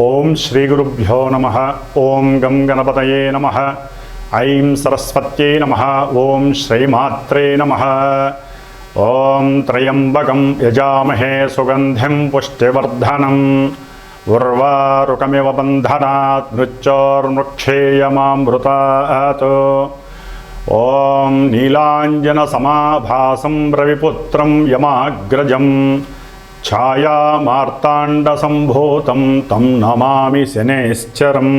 ఓం శ్రీ గురుభ్యో నమః. ఓం గం గణపతయే నమః. ఐం సరస్వత్యై నమః. ఓం శ్రీమాత్రే నమః. ఓం త్రయంబకం యజామహే సుగంధిం పుష్టివర్ధనం ఉర్వారుకమివ బంధనాత్ మృత్యోర్మృక్షేయమామృతాత్. ఓం నీలాంజన సమాభాసం రవిపుత్రం యమాగ్రజం ఛాయామార్తాండసంభూతం తం నమామి శనైశ్చరం.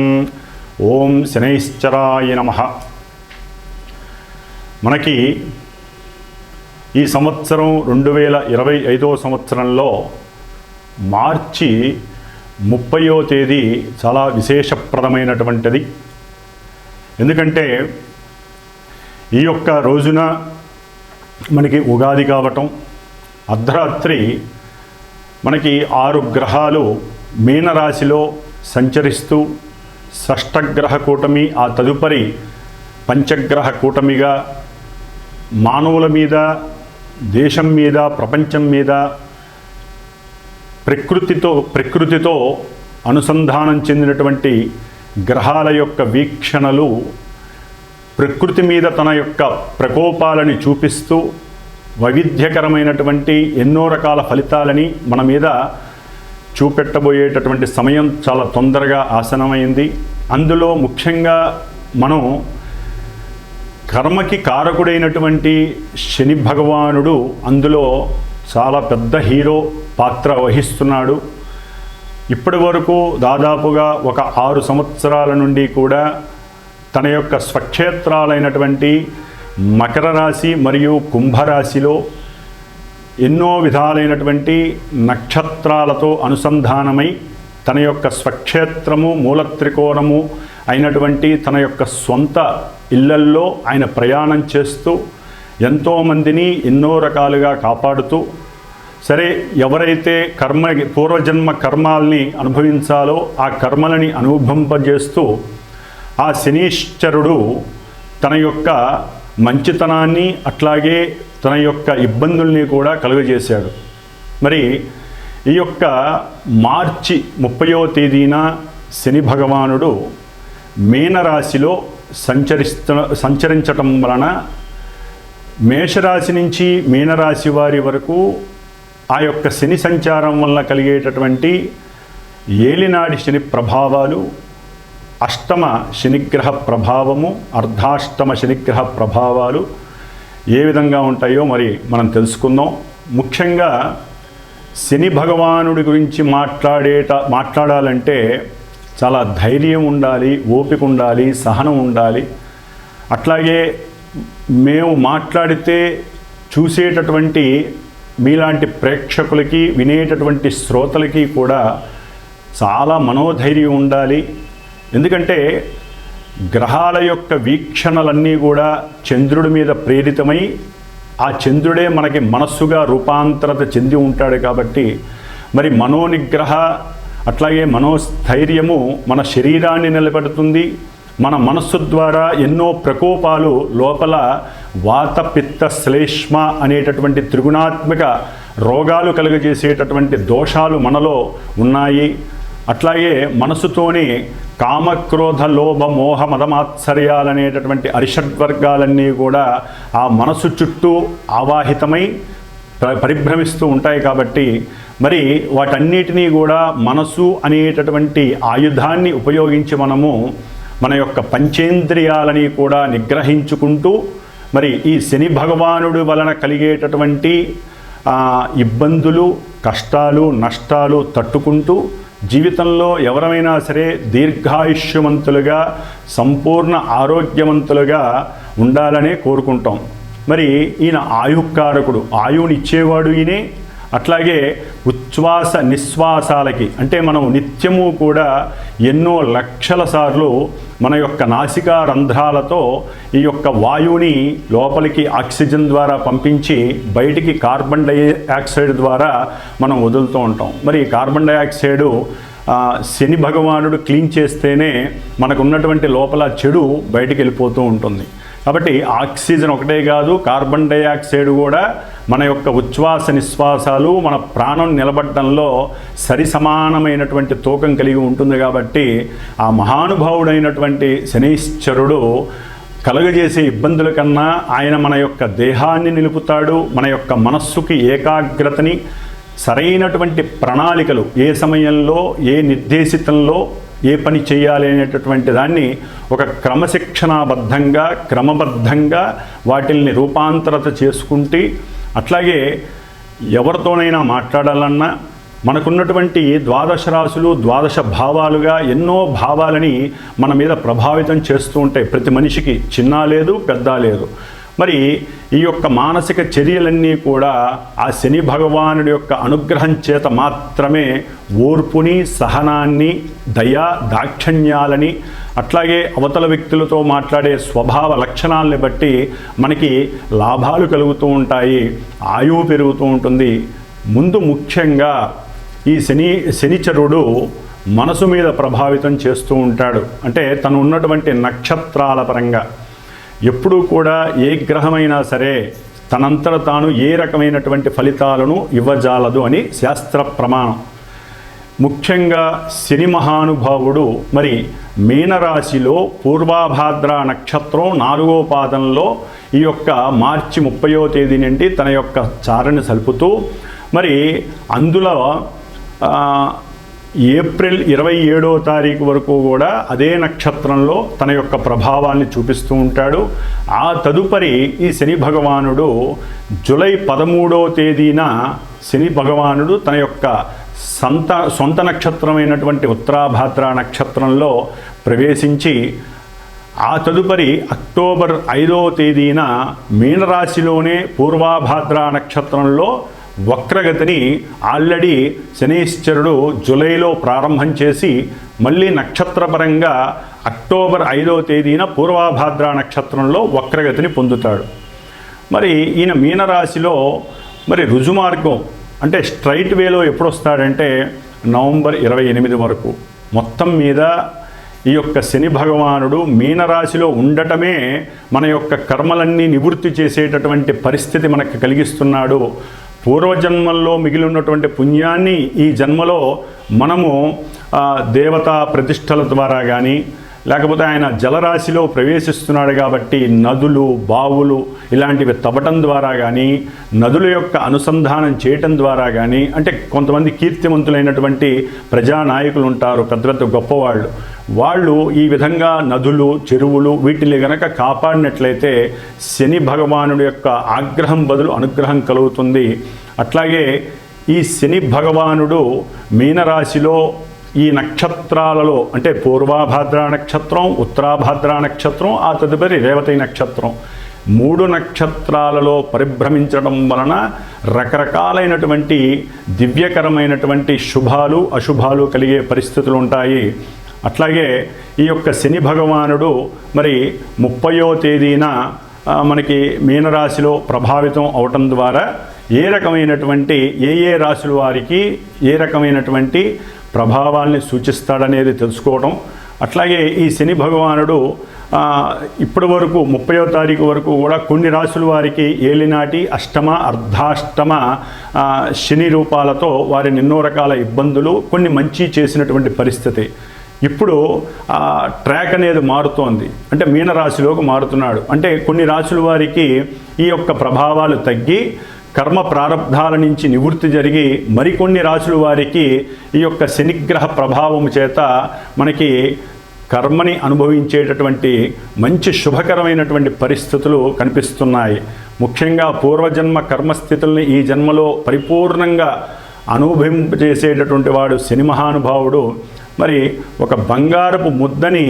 ఓం శనైశ్చరాయ నమః. మనకి ఈ సంవత్సరం 2025 సంవత్సరంలో మార్చి 30వ తేదీ చాలా విశేషప్రదమైనటువంటిది. ఎందుకంటే ఈ యొక్క రోజున మనకి ఉగాది కావటం, అర్ధరాత్రి మనకి 6 గ్రహాలు మీనరాశిలో సంచరిస్తూ షష్టగ్రహ కూటమి, ఆ తదుపరి పంచగ్రహ కూటమిగా మానవుల మీద, దేశం మీద, ప్రపంచం మీద ప్రకృతితో అనుసంధానం చెందినటువంటి గ్రహాల యొక్క వీక్షణలు ప్రకృతి మీద తన యొక్క ప్రకోపాలని చూపిస్తూ వైవిధ్యకరమైనటువంటి ఎన్నో రకాల ఫలితాలని మన మీద చూపెట్టబోయేటటువంటి సమయం చాలా తొందరగా ఆసనమైంది. అందులో ముఖ్యంగా మనం కర్మకి కారకుడైనటువంటి శని భగవానుడు అందులో చాలా పెద్ద హీరో పాత్ర వహిస్తున్నాడు. ఇప్పటి వరకు దాదాపుగా ఒక 6 సంవత్సరాల నుండి కూడా తన యొక్క స్వక్షేత్రాలైనటువంటి మకర రాశి మరియు కుంభరాశిలో ఎన్నో విధాలైనటువంటి నక్షత్రాలతో అనుసంధానమై తన యొక్క స్వక్షేత్రము, మూలత్రికోణము అయినటువంటి తన యొక్క స్వంత ఇళ్లల్లో ఆయన ప్రయాణం చేస్తూ ఎంతోమందిని ఎన్నో రకాలుగా కాపాడుతూ, సరే ఎవరైతే పూర్వజన్మ కర్మాల్ని అనుభవించాలో ఆ కర్మలని అనుభవింపజేస్తూ ఆ శనీశ్వరుడు తన యొక్క మంచితనాన్ని అట్లాగే తన యొక్క ఇబ్బందుల్ని కూడా కలుగజేశాడు. మరి ఈ యొక్క మార్చి 30వ తేదీన శని భగవానుడు మీనరాశిలో సంచరించటం వలన మేషరాశి నుంచి మీనరాశి వారి వరకు ఆ యొక్క శని సంచారం వలన కలిగేటటువంటి ఏలినాడి శని ప్రభావాలు, అష్టమ శనిగ్రహ ప్రభావము, అర్ధాష్టమ శనిగ్రహ ప్రభావాలు ఏ విధంగా ఉంటాయో మరి మనం తెలుసుకుందాం. ముఖ్యంగా శని భగవానుడి గురించి మాట్లాడాలంటే చాలా ధైర్యం ఉండాలి, ఓపిక ఉండాలి, సహనం ఉండాలి. అట్లాగే మేము మాట్లాడితే చూసేటటువంటి మీలాంటి ప్రేక్షకులకి, వినేటటువంటి శ్రోతలకి కూడా చాలా మనోధైర్యం ఉండాలి. ఎందుకంటే గ్రహాల యొక్క వీక్షణలన్నీ కూడా చంద్రుడి మీద ప్రేరితమై ఆ చంద్రుడే మనకి మనస్సుగా రూపాంతరత చెంది ఉంటాడు. కాబట్టి మరి మనోనిగ్రహ అట్లాగే మనోస్థైర్యము మన శరీరాన్ని నిలబెడుతుంది. మన మనస్సు ద్వారా ఎన్నో ప్రకోపాలు లోపల వాత పిత్త శ్లేష్మ అనేటటువంటి త్రిగుణాత్మక రోగాలు కలుగజేసేటటువంటి దోషాలు మనలో ఉన్నాయి. అట్లాగే మనసుతోనే కామక్రోధ లోభ మోహ మదమాత్సర్యాలనేటటువంటి అరిషడ్వర్గాలన్నీ కూడా ఆ మనసు చుట్టూ ఆవాహితమై పరిభ్రమిస్తూ ఉంటాయి. కాబట్టి మరి వాటన్నిటినీ కూడా మనసు అనేటటువంటి ఆయుధాన్ని ఉపయోగించి మనము మన యొక్క పంచేంద్రియాలని కూడా నిగ్రహించుకుంటూ మరి ఈ శని భగవానుడి వలన కలిగేటటువంటి ఇబ్బందులు, కష్టాలు, నష్టాలు తట్టుకుంటూ జీవితంలో ఎవరైనా సరే దీర్ఘాయుష్యవంతులుగా, సంపూర్ణ ఆరోగ్యవంతులుగా ఉండాలనే కోరుకుంటాం. మరి ఈయన ఆయుకారకుడు, ఆయువునిచ్చేవాడు ఈయనే. అట్లాగే ఉచ్ఛ్వాస నిశ్వాసాలకి అంటే మనం నిత్యము కూడా ఎన్నో లక్షల సార్లు మన యొక్క నాసికా రంధ్రాలతో ఈ యొక్క వాయువుని లోపలికి ఆక్సిజన్ ద్వారా పంపించి బయటికి కార్బన్ డైఆక్సైడ్ ద్వారా మనం వదులుతూ ఉంటాం. మరి కార్బన్ డైఆక్సైడు శని భగవానుడు క్లీన్ చేస్తేనే మనకు ఉన్నటువంటి లోపల చెడు బయటికి వెళ్ళిపోతూ ఉంటుంది. కాబట్టి ఆక్సిజన్ ఒకటే కాదు, కార్బన్ డైఆక్సైడ్ కూడా మన యొక్క ఉచ్ఛ్వాస నిశ్వాసాలు మన ప్రాణం నిలబడడంలో సరి సమానమైనటువంటి తూకం కలిగి ఉంటుంది. కాబట్టి ఆ మహానుభావుడైనటువంటి శనైశ్చరుడు కలుగజేసే ఇబ్బందుల కన్నా ఆయన మన యొక్క దేహాన్ని నిలుపుతాడు, మన యొక్క మనస్సుకి ఏకాగ్రతని, సరైనటువంటి ప్రణాళికలు ఏ సమయంలో ఏ నిర్దేశితంలో ఏ పని చేయాలి అనేటటువంటి దాన్ని ఒక క్రమశిక్షణాబద్ధంగా క్రమబద్ధంగా వాటిల్ని రూపాంతరత చేసుకుంటే, అట్లాగే ఎవరితోనైనా మాట్లాడాలన్నా మనకున్నటువంటి ద్వాదశ రాశులు ద్వాదశ భావాలుగా ఎన్నో భావాలని మన మీద ప్రభావితం చేస్తూ ఉంటాయి. ప్రతి మనిషికి చిన్న లేదు పెద్ద లేదు. మరి ఈ యొక్క మానసిక చర్యలన్నీ కూడా ఆ శని భగవానుడి యొక్క అనుగ్రహం చేత మాత్రమే ఓర్పుని, సహనాన్ని, దయా దాక్షిణ్యాలని, అట్లాగే అవతల వ్యక్తులతో మాట్లాడే స్వభావ లక్షణాలని బట్టి మనకి లాభాలు కలుగుతూ ఉంటాయి, ఆయువు పెరుగుతూ ఉంటుంది. ముందు ముఖ్యంగా ఈ శనిచరుడు మనసు మీద ప్రభావితం చేస్తూ ఉంటాడు. అంటే తను ఉన్నటువంటి నక్షత్రాల పరంగా ఎప్పుడూ కూడా ఏ గ్రహమైనా సరే తనంతట తాను ఏ రకమైనటువంటి ఫలితాలను ఇవ్వజాలదు అని శాస్త్ర ప్రమాణం. ముఖ్యంగా శని మహానుభావుడు మరి మీనరాశిలో పూర్వాభాద్ర నక్షత్రం 4వ పాదంలో ఈ యొక్క మార్చి 30వ తేదీ నుండి తన యొక్క చారణ సలుపుతూ మరి అందులో ఏప్రిల్ 27వ తారీఖు వరకు కూడా అదే నక్షత్రంలో తన యొక్క ప్రభావాన్ని చూపిస్తూ ఉంటాడు. ఆ తదుపరి ఈ శని భగవానుడు జూలై 13వ తేదీన శని భగవానుడు తన యొక్క సొంత నక్షత్రమైనటువంటి ఉత్తరాభాద్ర నక్షత్రంలో ప్రవేశించి ఆ తదుపరి అక్టోబర్ 5వ తేదీన మీనరాశిలోనే పూర్వాభాద్ర నక్షత్రంలో వక్రగతిని ఆల్రెడీ శనైశ్చరుడు జూలైలో ప్రారంభం చేసి మళ్ళీ నక్షత్రపరంగా అక్టోబర్ 5వ తేదీన పూర్వాభాద్ర నక్షత్రంలో వక్రగతిని పొందుతాడు. మరి ఈయన మీనరాశిలో మరి రుజుమార్గం అంటే స్ట్రైట్ వేలో ఎప్పుడు వస్తాడంటే నవంబర్ 28 వరకు. మొత్తం మీద ఈ యొక్క శని భగవానుడు మీనరాశిలో ఉండటమే మన యొక్క కర్మలన్నీ నివృత్తి చేసేటటువంటి పరిస్థితి మనకు కలిగిస్తున్నాడు. పూర్వజన్మల్లో మిగిలి ఉన్నటువంటి పుణ్యాన్ని ఈ జన్మలో మనము దేవతా ప్రతిష్టల ద్వారా కానీ లేకపోతే ఆయన జలరాశిలో ప్రవేశిస్తున్నాడు కాబట్టి నదులు, బావులు ఇలాంటివి తవ్వటం ద్వారా కానీ, నదుల యొక్క అనుసంధానం చేయటం ద్వారా కానీ, అంటే కొంతమంది కీర్తివంతులైనటువంటి ప్రజానాయకులు ఉంటారు, పెద్ద పెద్ద గొప్పవాళ్ళు, వాళ్ళు ఈ విధంగా నదులు, చెరువులు వీటిని గనక కాపాడినట్లయితే శని భగవానుడి యొక్క ఆగ్రహం బదులు అనుగ్రహం కలుగుతుంది. అట్లాగే ఈ శని భగవానుడు మీనరాశిలో ఈ నక్షత్రాలలో అంటే పూర్వాభాద్ర నక్షత్రం, ఉత్తరాభాద్ర నక్షత్రం, ఆ తదుపరి రేవతి నక్షత్రం 3 నక్షత్రాలలో పరిభ్రమించడం వలన రకరకాలైనటువంటి దివ్యకరమైనటువంటి శుభాలు అశుభాలు కలిగే పరిస్థితులు ఉంటాయి. అట్లాగే ఈ యొక్క శని భగవానుడు మరి 30వ తేదీన మనకి మీనరాశిలో ప్రభావితం అవటం ద్వారా ఏ రకమైనటువంటి ఏ రాశుల వారికి ఏ రకమైనటువంటి ప్రభావాల్ని సూచిస్తాడనేది తెలుసుకోవడం. అట్లాగే ఈ శని భగవానుడు ఇప్పటి వరకు 30వ తారీఖు వరకు కూడా కొన్ని రాశుల వారికి ఏలినాటి అష్టమ అర్ధాష్టమ శని రూపాలతో వారిని ఎన్నో రకాల ఇబ్బందులు కొన్ని మంచి చేసినటువంటి పరిస్థితి. ఇప్పుడు ట్రాక్ అనేది మారుతోంది, అంటే మీనరాశిలోకి మారుతున్నాడు. అంటే కొన్ని రాశుల వారికి ఈ యొక్క ప్రభావాలు తగ్గి కర్మ ప్రారంధాల నుంచి నివృత్తి జరిగి మరికొన్ని రాశుల వారికి ఈ యొక్క శనిగ్రహ ప్రభావము చేత మనకి కర్మని అనుభవించేటటువంటి మంచి శుభకరమైనటువంటి పరిస్థితులు కనిపిస్తున్నాయి. ముఖ్యంగా పూర్వజన్మ కర్మస్థితుల్ని ఈ జన్మలో పరిపూర్ణంగా అనుభవింపజేసేటటువంటి వాడు శని మహానుభావుడు. మరి ఒక బంగారపు ముద్దని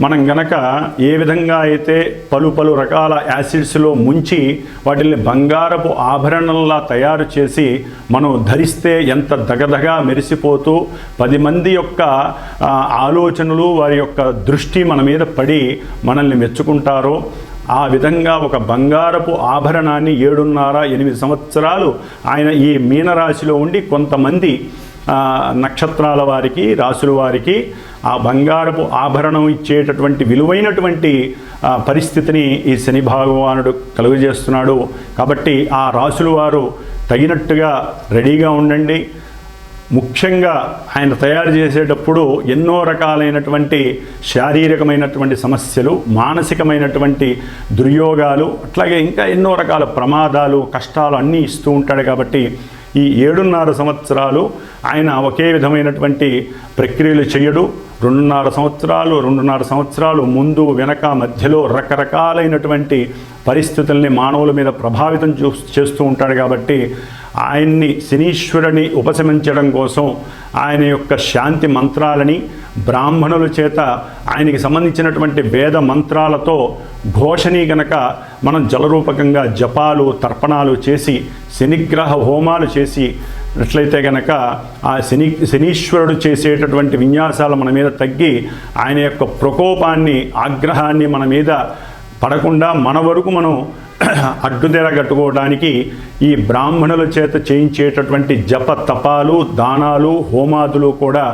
మనం గనక ఏ విధంగా అయితే పలు రకాల యాసిడ్స్లో ముంచి వాటిని బంగారపు ఆభరణంలా తయారు చేసి మనం ధరిస్తే ఎంత దగదగా మెరిసిపోతూ 10 మంది యొక్క ఆలోచనలు వారి యొక్క దృష్టి మన మీద పడి మనల్ని మెచ్చుకుంటారో ఆ విధంగా ఒక బంగారపు ఆభరణాన్ని 7.5-8 సంవత్సరాలు ఆయన ఈ మీనరాశిలో ఉండి కొంతమంది నక్షత్రాల వారికి, రాసుల వారికి ఆ బంగారపు ఆభరణం ఇచ్చేటటువంటి విలువైనటువంటి పరిస్థితిని ఈ శని భగవానుడు కలుగజేస్తున్నాడు. కాబట్టి ఆ రాసుల వారు తగినట్టుగా రెడీగా ఉండండి. ముఖ్యంగా ఆయన తయారు చేసేటప్పుడు ఎన్నో రకాలైనటువంటి శారీరకమైనటువంటి సమస్యలు, మానసికమైనటువంటి దుర్యోగాలు, అట్లాగే ఇంకా ఎన్నో రకాల ప్రమాదాలు, కష్టాలు అన్నీ ఇస్తూ ఉంటాడు. కాబట్టి ఈ 7.5 సంవత్సరాలు ఆయన ఒకే విధమైనటువంటి ప్రక్రియలు చేయడు. 2.5 సంవత్సరాలు ముందు వెనక మధ్యలో రకరకాలైనటువంటి పరిస్థితుల్ని మానవుల మీద ప్రభావితం చేస్తూ ఉంటాడు. కాబట్టి ఆయన్ని శనీశ్వరుని ఉపశమించడం కోసం ఆయన యొక్క శాంతి మంత్రాలని బ్రాహ్మణుల చేత ఆయనకి సంబంధించినటువంటి వేద మంత్రాలతో ఘోషని గనక మనం జలరూపకంగా జపాలు, తర్పణాలు చేసి శనిగ్రహ హోమాలు చేసి అట్లయితే గనక ఆ శనీశ్వరుడు చేసేటటువంటి విన్యాసాలు మన మీద తగ్గి ఆయన యొక్క ప్రకోపాన్ని, ఆగ్రహాన్ని మన మీద పడకుండా మన వరకు మనం అడ్డుదెర కట్టుకోవడానికి ఈ బ్రాహ్మణుల చేత చేయించేటటువంటి జప తపాలు, దానాలు, హోమాదులు కూడా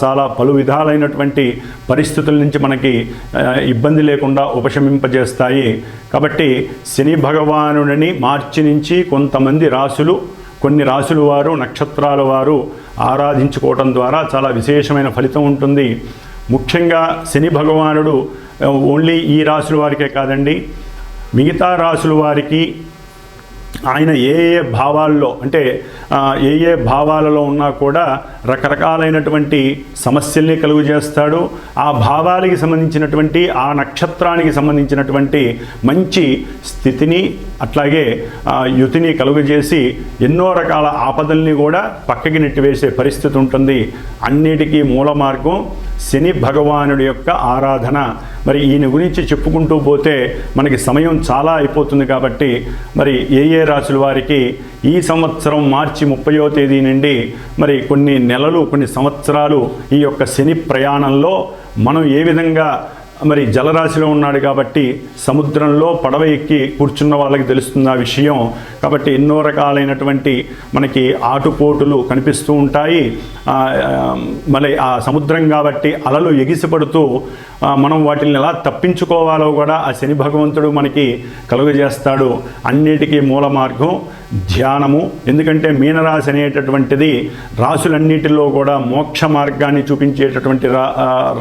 చాలా పలు విధాలైనటువంటి పరిస్థితుల నుంచి మనకి ఇబ్బంది లేకుండా ఉపశమింపజేస్తాయి. కాబట్టి శని భగవానుడిని మార్చి నుంచి కొంతమంది రాసులు, కొన్ని రాసుల వారు, నక్షత్రాల వారు ఆరాధించుకోవటం ద్వారా చాలా విశేషమైన ఫలితం ఉంటుంది. ముఖ్యంగా శని భగవానుడు ఓన్లీ ఈ రాసుల వారికే కాదండి, మిగతా రాసుల వారికి ఆయన ఏ భావాల్లో అంటే ఏ భావాలలో ఉన్నా కూడా రకరకాలైనటువంటి సమస్యల్ని కలుగు చేస్తాడు. ఆ భావాలకి సంబంధించినటువంటి, ఆ నక్షత్రానికి సంబంధించినటువంటి మంచి స్థితిని అట్లాగే యుతిని కలుగజేసి ఎన్నో రకాల ఆపదల్ని కూడా పక్కకి నెట్టివేసే పరిస్థితి ఉంటుంది. అన్నిటికీ మూల మార్గం శని భగవానుడి యొక్క ఆరాధన. మరి ఈయన గురించి చెప్పుకుంటూ పోతే మనకి సమయం చాలా అయిపోతుంది. కాబట్టి మరి ఏ రాసుల వారికి ఈ సంవత్సరం మార్చి 30వ తేదీ నుండి మరి కొన్ని నెలలు, కొన్ని సంవత్సరాలు ఈ యొక్క శని ప్రయాణంలో మనం ఏ విధంగా మరి జలరాశిలో ఉన్నాడు కాబట్టి సముద్రంలో పడవ ఎక్కి కూర్చున్న వాళ్ళకి తెలుస్తుంది ఆ విషయం. కాబట్టి ఎన్నో రకాలైనటువంటి మనకి ఆటుపోటులు కనిపిస్తూ ఉంటాయి. మళ్ళీ ఆ సముద్రం కాబట్టి అలలు ఎగిసిపడుతూ మనం వాటిని ఎలా తప్పించుకోవాలో కూడా ఆ శని భగవంతుడు మనకి కలుగజేస్తాడు. అన్నిటికీ మూల మార్గం ధ్యానము. ఎందుకంటే మీనరాశి అనేటటువంటిది రాశులన్నిటిలో కూడా మోక్ష మార్గాన్ని చూపించేటటువంటి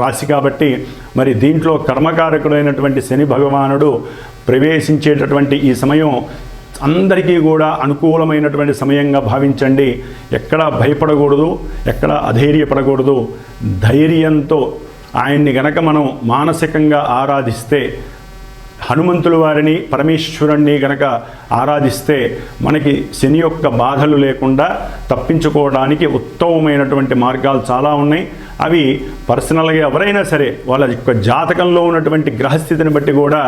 రాశి కాబట్టి మరి దీంట్లో కర్మకారకుడైనటువంటి శని భగవానుడు ప్రవేశించేటటువంటి ఈ సమయం అందరికీ కూడా అనుకూలమైనటువంటి సమయంగా భావించండి. ఎక్కడ భయపడకూడదు, ఎక్కడ అధైర్యపడకూడదు. ధైర్యంతో ఆయన్ని గనక మనం మానసికంగా ఆరాధిస్తే, హనుమంతుల వారిని, పరమేశ్వరుణ్ణి గనక ఆరాధిస్తే మనకి శని యొక్క బాధలు లేకుండా తప్పించుకోవడానికి ఉత్తమమైనటువంటి మార్గాలు చాలా ఉన్నాయి. అవి పర్సనల్గా ఎవరైనా సరే వాళ్ళ యొక్క జాతకంలో ఉన్నటువంటి గ్రహస్థితిని బట్టి కూడా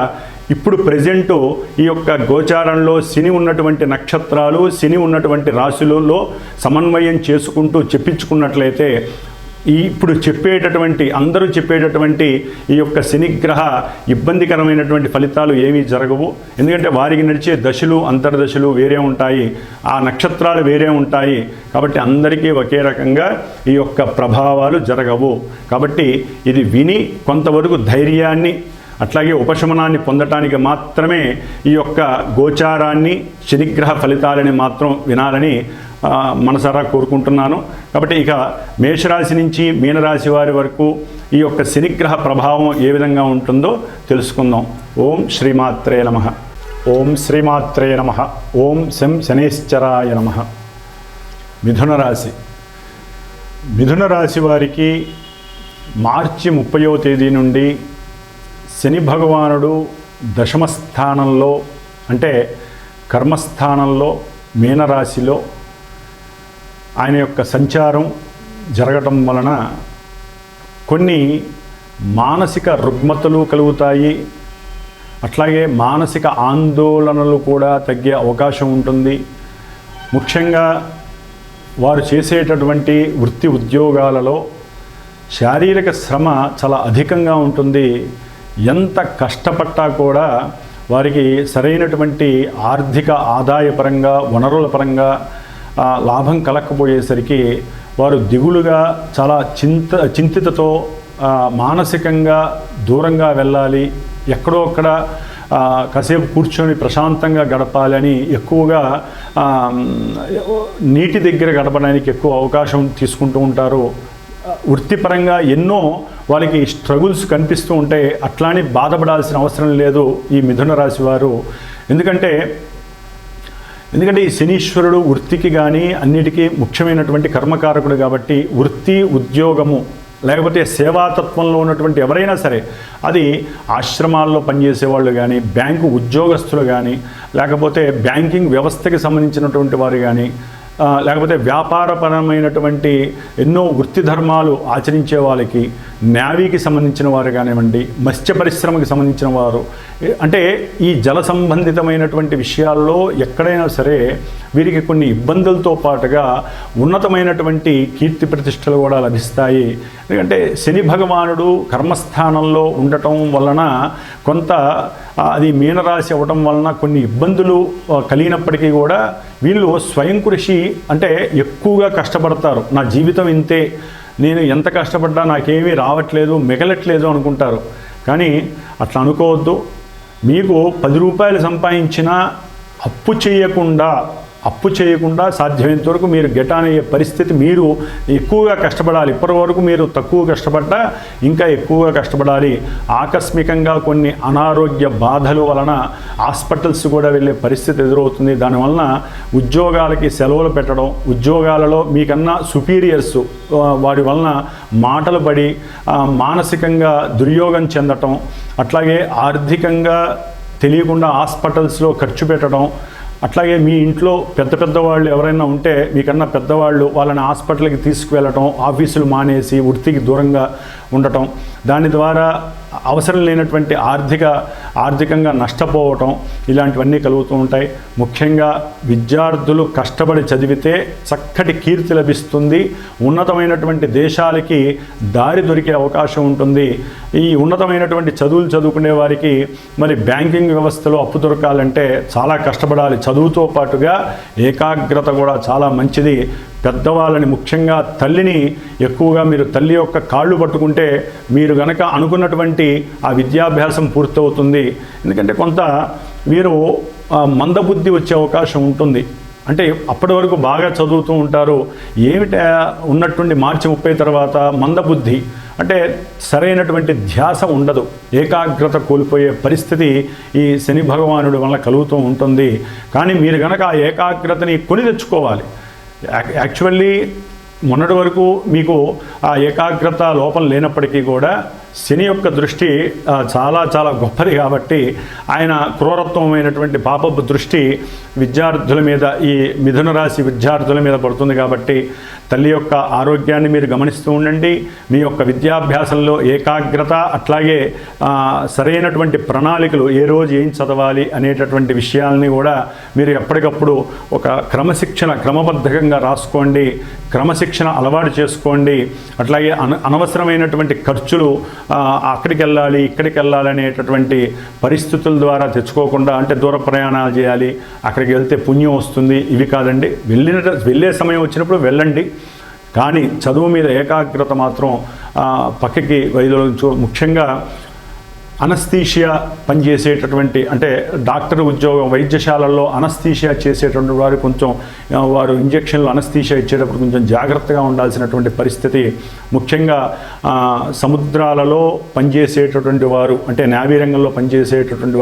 ఇప్పుడు ప్రజెంటు ఈ యొక్క గోచారంలో శని ఉన్నటువంటి నక్షత్రాలు, శని ఉన్నటువంటి రాశులలో సమన్వయం చేసుకుంటూ చెప్పించుకున్నట్లయితే ఇప్పుడు చెప్పేటటువంటి అందరూ చెప్పేటటువంటి ఈ యొక్క శనిగ్రహ ఇబ్బందికరమైనటువంటి ఫలితాలు ఏమీ జరగవు. ఎందుకంటే వారికి నడిచే దశలు, అంతర్దశలు వేరే ఉంటాయి, ఆ నక్షత్రాలు వేరే ఉంటాయి. కాబట్టి అందరికీ ఒకే రకంగా ఈ యొక్క ప్రభావాలు జరగవు. కాబట్టి ఇది విని కొంతవరకు ధైర్యాన్ని అట్లాగే ఉపశమనాన్ని పొందటానికి మాత్రమే ఈ యొక్క గోచారాన్ని, శనిగ్రహ ఫలితాలని మాత్రం వినాలని మనసారా కోరుకుంటున్నాను. కాబట్టి ఇక మేషరాశి నుంచి మీనరాశి వారి వరకు ఈ యొక్క శనిగ్రహ ప్రభావం ఏ విధంగా ఉంటుందో తెలుసుకుందాం. ఓం శ్రీమాత్రే నమః. ఓం శ్రీమాత్రే నమః. ఓం శం శనేశ్చరాయ నమః. మిథున రాశి. మిథున రాశి వారికి మార్చి 30వ తేదీ నుండి శని భగవానుడు దశమ స్థానంలో అంటే కర్మస్థానంలో మీనరాశిలో ఆయన యొక్క సంచారం జరగటం వలన కొన్ని మానసిక రుగ్మతలు కలుగుతాయి. అట్లాగే మానసిక ఆందోళనలు కూడా తగ్గే అవకాశం ఉంటుంది. ముఖ్యంగా వారు చేసేటటువంటి వృత్తి ఉద్యోగాలలో శారీరక శ్రమ చాలా అధికంగా ఉంటుంది. ఎంత కష్టపడ్డా కూడా వారికి సరైనటువంటి ఆర్థిక ఆదాయపరంగా, వనరుల పరంగా లాభం కలగకపోయేసరికి వారు దిగులుగా చాలా చింతితతో మానసికంగా దూరంగా వెళ్ళాలి, ఎక్కడో అక్కడ కాసేపు కూర్చొని ప్రశాంతంగా గడపాలని ఎక్కువగా నీటి దగ్గర గడపడానికి ఎక్కువ అవకాశం తీసుకుంటూ ఉంటారు. వృత్తిపరంగా ఎన్నో వాళ్ళకి స్ట్రగుల్స్ కనిపిస్తూ ఉంటాయి. అట్లానే బాధపడాల్సిన అవసరం లేదు ఈ మిథున రాశి వారు. ఎందుకంటే ఈ శనీశ్వరుడు వృత్తికి కానీ అన్నిటికీ ముఖ్యమైనటువంటి కర్మకారకుడు కాబట్టి వృత్తి, ఉద్యోగము లేకపోతే సేవాతత్వంలో ఉన్నటువంటి ఎవరైనా సరే, అది ఆశ్రమాల్లో పనిచేసే వాళ్ళు కానీ, బ్యాంకు ఉద్యోగస్తులు కానీ, లేకపోతే బ్యాంకింగ్ వ్యవస్థకి సంబంధించినటువంటి వారు కానీ, లేకపోతే వ్యాపారపరమైనటువంటి ఎన్నో వృత్తి ధర్మాలు ఆచరించే వాళ్ళకి, నేవీకి సంబంధించిన వారు కానివ్వండి, మత్స్య పరిశ్రమకి సంబంధించిన వారు, అంటే ఈ జల సంబంధితమైనటువంటి విషయాల్లో ఎక్కడైనా సరే వీరికి కొన్ని ఇబ్బందులతో పాటుగా ఉన్నతమైనటువంటి కీర్తి ప్రతిష్టలు కూడా లభిస్తాయి. ఎందుకంటే శని భగవానుడు కర్మస్థానంలో ఉండటం వలన కొంత అది మీనరాశి అవ్వటం వలన కొన్ని ఇబ్బందులు కలిగినప్పటికీ కూడా వీళ్ళు స్వయం కృషి అంటే ఎక్కువగా కష్టపడతారు. నా జీవితం ఇంతే, నేను ఎంత కష్టపడ్డా నాకేమీ రావట్లేదు, మిగలట్లేదు అనుకుంటారు. కానీ అట్లా అనుకోవద్దు. మీకు 10 రూపాయలు సంపాదించినా అప్పు చేయకుండా సాధ్యమైనంత వరకు మీరు గెటాన్ అయ్యే పరిస్థితి, మీరు ఎక్కువగా కష్టపడాలి. ఇప్పటి వరకు మీరు తక్కువ కష్టపడ్డా ఇంకా ఎక్కువగా కష్టపడాలి. ఆకస్మికంగా కొన్ని అనారోగ్య బాధల వలన హాస్పిటల్స్ కూడా వెళ్ళే పరిస్థితి ఎదురవుతుంది. దానివలన ఉద్యోగాలకి సెలవులు పెట్టడం, ఉద్యోగాలలో మీకన్నా సుపీరియర్స్ వాడి వలన మాటలు పడి మానసికంగా దుర్యోగం చెందటం, అట్లాగే ఆర్థికంగా తెలియకుండా హాస్పిటల్స్లో ఖర్చు పెట్టడం, అట్లాగే మీ ఇంట్లో పెద్ద వాళ్ళు ఎవరైనా ఉంటే మీకన్నా పెద్దవాళ్ళు వాళ్ళని హాస్పిటల్కి తీసుకువెళ్ళటం, ఆఫీసులు మానేసి వృత్తికి దూరంగా ఉండటం, దాని ద్వారా అవసరం లేనటువంటి ఆర్థికంగా నష్టపోవటం, ఇలాంటివన్నీ కలుగుతూ ఉంటాయి. ముఖ్యంగా విద్యార్థులు కష్టపడి చదివితే చక్కటి కీర్తి లభిస్తుంది, ఉన్నతమైనటువంటి దేశాలకి దారి దొరికే అవకాశం ఉంటుంది. ఈ ఉన్నతమైనటువంటి చదువులు చదువుకునే వారికి మరి బ్యాంకింగ్ వ్యవస్థలో అప్పు దొరకాలంటే చాలా కష్టపడాలి. చదువుతో పాటుగా ఏకాగ్రత కూడా చాలా మంచిది. పెద్దవాళ్ళని, ముఖ్యంగా తల్లిని ఎక్కువగా మీరు తల్లి యొక్క కాళ్ళు పట్టుకుంటే మీరు గనక అనుకున్నటువంటి ఆ విద్యాభ్యాసం పూర్తవుతుంది. ఎందుకంటే కొంత మీరు మందబుద్ధి వచ్చే అవకాశం ఉంటుంది. అంటే అప్పటి వరకు బాగా చదువుతూ ఉంటారు, ఏమిట ఉన్నట్టుండి మార్చి 30 తర్వాత మందబుద్ధి, అంటే సరైనటువంటి ధ్యాస ఉండదు, ఏకాగ్రత కోల్పోయే పరిస్థితి ఈ శని భగవానుడి వల్ల కలుగుతూ ఉంటుంది. కానీ మీరు కనుక ఆ ఏకాగ్రతని కొని తెచ్చుకోవాలి. యాక్చువల్లీ మొన్నటి వరకు మీకు ఆ ఏకాగ్రత లోపం లేనప్పటికీ కూడా శని యొక్క దృష్టి చాలా గొప్పది కాబట్టి ఆయన క్రూరత్వమైనటువంటి పాపపు దృష్టి విద్యార్థుల మీద, ఈ మిథున రాశి విద్యార్థుల మీద పడుతుంది. కాబట్టి తల్లి యొక్క ఆరోగ్యాన్ని మీరు గమనిస్తూ ఉండండి. మీ యొక్క విద్యాభ్యాసంలో ఏకాగ్రత, అట్లాగే సరైనటువంటి ప్రణాళికలు, ఏ రోజు ఏం చదవాలి అనేటటువంటి విషయాల్ని కూడా మీరు ఎప్పటికప్పుడు ఒక క్రమబద్ధంగా రాసుకోండి, క్రమశిక్షణ అలవాటు చేసుకోండి. అట్లాగే అనవసరమైనటువంటి ఖర్చులు అక్కడికి వెళ్ళాలి ఇక్కడికి వెళ్ళాలి అనేటటువంటి పరిస్థితుల ద్వారా తెచ్చుకోకుండా, అంటే దూర ప్రయాణాలు చేయాలి, అక్కడికి వెళ్తే పుణ్యం వస్తుంది, ఇవి కాదండి. వెళ్ళే సమయం వచ్చినప్పుడు వెళ్ళండి, కానీ చదువు మీద ఏకాగ్రత మాత్రం పక్కకి వైద్యులు. ముఖ్యంగా అనస్థీషియా పనిచేసేటటువంటి, అంటే డాక్టర్ ఉద్యోగం, వైద్యశాలల్లో అనస్థీషియా చేసేటువంటి వారు ఇంజక్షన్లు అనస్థీషియా ఇచ్చేటప్పుడు కొంచెం జాగ్రత్తగా ఉండాల్సినటువంటి పరిస్థితి. ముఖ్యంగా సముద్రాలలో పనిచేసేటటువంటి వారు, అంటే నేవీ రంగంలో పనిచేసేటటువంటి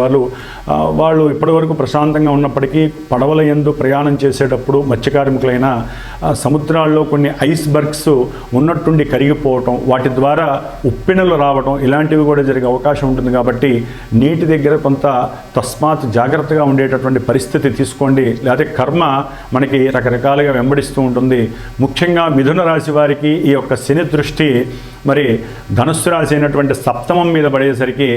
వాళ్ళు ఇప్పటివరకు ప్రశాంతంగా ఉన్నప్పటికీ పడవల యందు ప్రయాణం చేసేటప్పుడు మత్స్యకార్మికులైన సముద్రాల్లో కొన్ని ఐస్బర్గ్స్ ఉన్నట్టుండి కరిగిపోవటం, వాటి ద్వారా ఉప్పెనలు రావటం, ఇలాంటివి కూడా జరిగే అవకాశం ఉంటుంది. కాబట్టి నీటి దగ్గర కొంత తస్మాత్ జాగ్రత్తగా ఉండేటటువంటి పరిస్థితి తీసుకోండి, లేకపోతే కర్మ మనకి రకరకాలుగా వెంబడిస్తూ ఉంటుంది. ముఖ్యంగా మిథున రాశి వారికి ఈ యొక్క శని దృష్టి మరి ధనుస్సు రాశి అయినటువంటి సప్తమం మీద పడేసరికి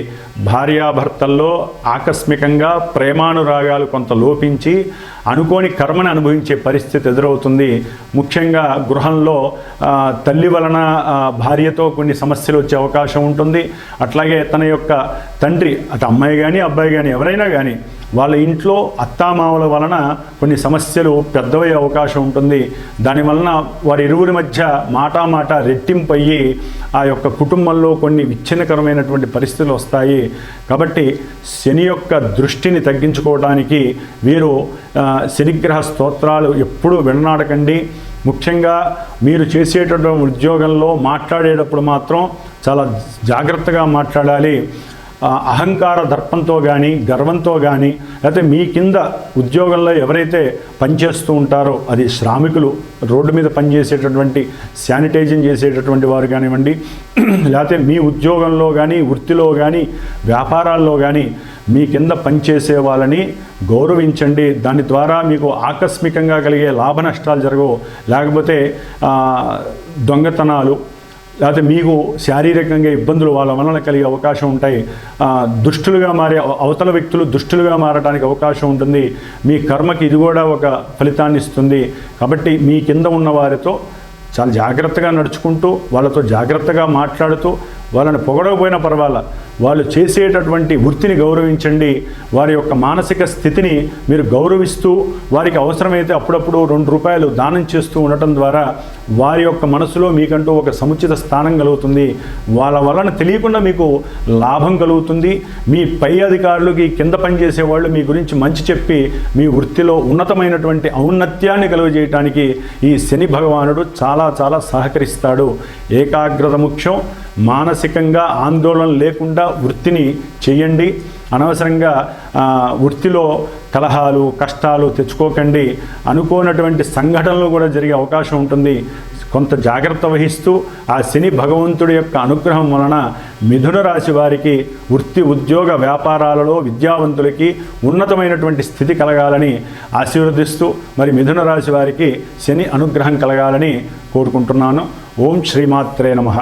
భార్యాభర్తల్లో ఆకస్మికంగా ప్రేమానురాగాలు కొంత లోపించి అనుకోని కర్మను అనుభవించే పరిస్థితి ఎదురవుతుంది. ముఖ్యంగా గృహంలో తల్లి వలన భార్యతో కొన్ని సమస్యలు వచ్చే అవకాశం ఉంటుంది. అట్లాగే తన యొక్క తండ్రి, అటు అమ్మాయి కానీ అబ్బాయి కానీ ఎవరైనా కానీ వాళ్ళ ఇంట్లో అత్తామామల వలన కొన్ని సమస్యలు పెద్దవయ్యే అవకాశం ఉంటుంది. దానివలన వారి ఇరువురి మధ్య మాట రెట్టింపు అయ్యి ఆ యొక్క కుటుంబంలో కొన్ని విచ్ఛిన్నకరమైనటువంటి పరిస్థితులు వస్తాయి. కాబట్టి శని యొక్క దృష్టిని తగ్గించుకోవడానికి వీరు శనిగ్రహ స్తోత్రాలు ఎప్పుడూ విడనాడకండి. ముఖ్యంగా మీరు చేసేటటువంటి ఉద్యోగంలో మాట్లాడేటప్పుడు మాత్రం చాలా జాగ్రత్తగా మాట్లాడాలి. అహంకార దర్పంతో కానీ గర్వంతో కానీ, లేకపోతే మీ కింద ఉద్యోగంలో ఎవరైతే పనిచేస్తూ ఉంటారో, అది శ్రామికులు, రోడ్డు మీద పనిచేసేటటువంటి శానిటైజింగ్ చేసేటటువంటి వారు కానివ్వండి, లేకపోతే మీ ఉద్యోగంలో కానీ వృత్తిలో కానీ వ్యాపారాల్లో కానీ మీ కింద పనిచేసే వాళ్ళని గౌరవించండి. దాని ద్వారా మీకు ఆకస్మికంగా కలిగే లాభ నష్టాలు జరగవు. లేకపోతే దొంగతనాలు, లేకపోతే మీకు శారీరకంగా ఇబ్బందులు వాళ్ళ వలన కలిగే అవకాశం ఉంటాయి. దుష్టులుగా మారే అవతల వ్యక్తులు దుష్టులుగా మారడానికి అవకాశం ఉంటుంది. మీ కర్మకి ఇది కూడా ఒక ఫలితాన్ని ఇస్తుంది. కాబట్టి మీ కింద ఉన్న వారితో చాలా జాగ్రత్తగా నడుచుకుంటూ, వాళ్ళతో జాగ్రత్తగా మాట్లాడుతూ, వాళ్ళని పొగడకపోయినా పర్వాలా, వాళ్ళు చేసేటటువంటి వృత్తిని గౌరవించండి. వారి యొక్క మానసిక స్థితిని మీరు గౌరవిస్తూ, వారికి అవసరమైతే అప్పుడప్పుడు 2 రూపాయలు దానం చేస్తూ ఉండటం ద్వారా వారి యొక్క మనసులో మీకంటూ ఒక సముచిత స్థానం కలుగుతుంది. వాళ్ళ వలన తెలియకుండా మీకు లాభం కలుగుతుంది. మీ పై అధికారులకి కింద పనిచేసే వాళ్ళు మీ గురించి మంచి చెప్పి మీ వృత్తిలో ఉన్నతమైనటువంటి ఔన్నత్యాన్ని కలుగజేయటానికి ఈ శని భగవానుడు చాలా చాలా సహకరిస్తాడు. ఏకాగ్రత ముఖ్యం. మానసికంగా ఆందోళన లేకుండా వృత్తిని చేయండి. అనవసరంగా వృత్తిలో కలహాలు కష్టాలు తెచ్చుకోకండి. అనుకోనటువంటి సంఘటనలు కూడా జరిగే అవకాశం ఉంటుంది. కొంత జాగ్రత్త వహిస్తూ ఆ శని భగవంతుడి యొక్క అనుగ్రహం వలన మిథున రాశి వారికి వృత్తి ఉద్యోగ వ్యాపారాలలో విద్యావంతులకి ఉన్నతమైనటువంటి స్థితి కలగాలని ఆశీర్వదిస్తూ, మరి మిథున రాశి వారికి శని అనుగ్రహం కలగాలని కోరుకుంటున్నాను. ఓం శ్రీమాత్రే నమః.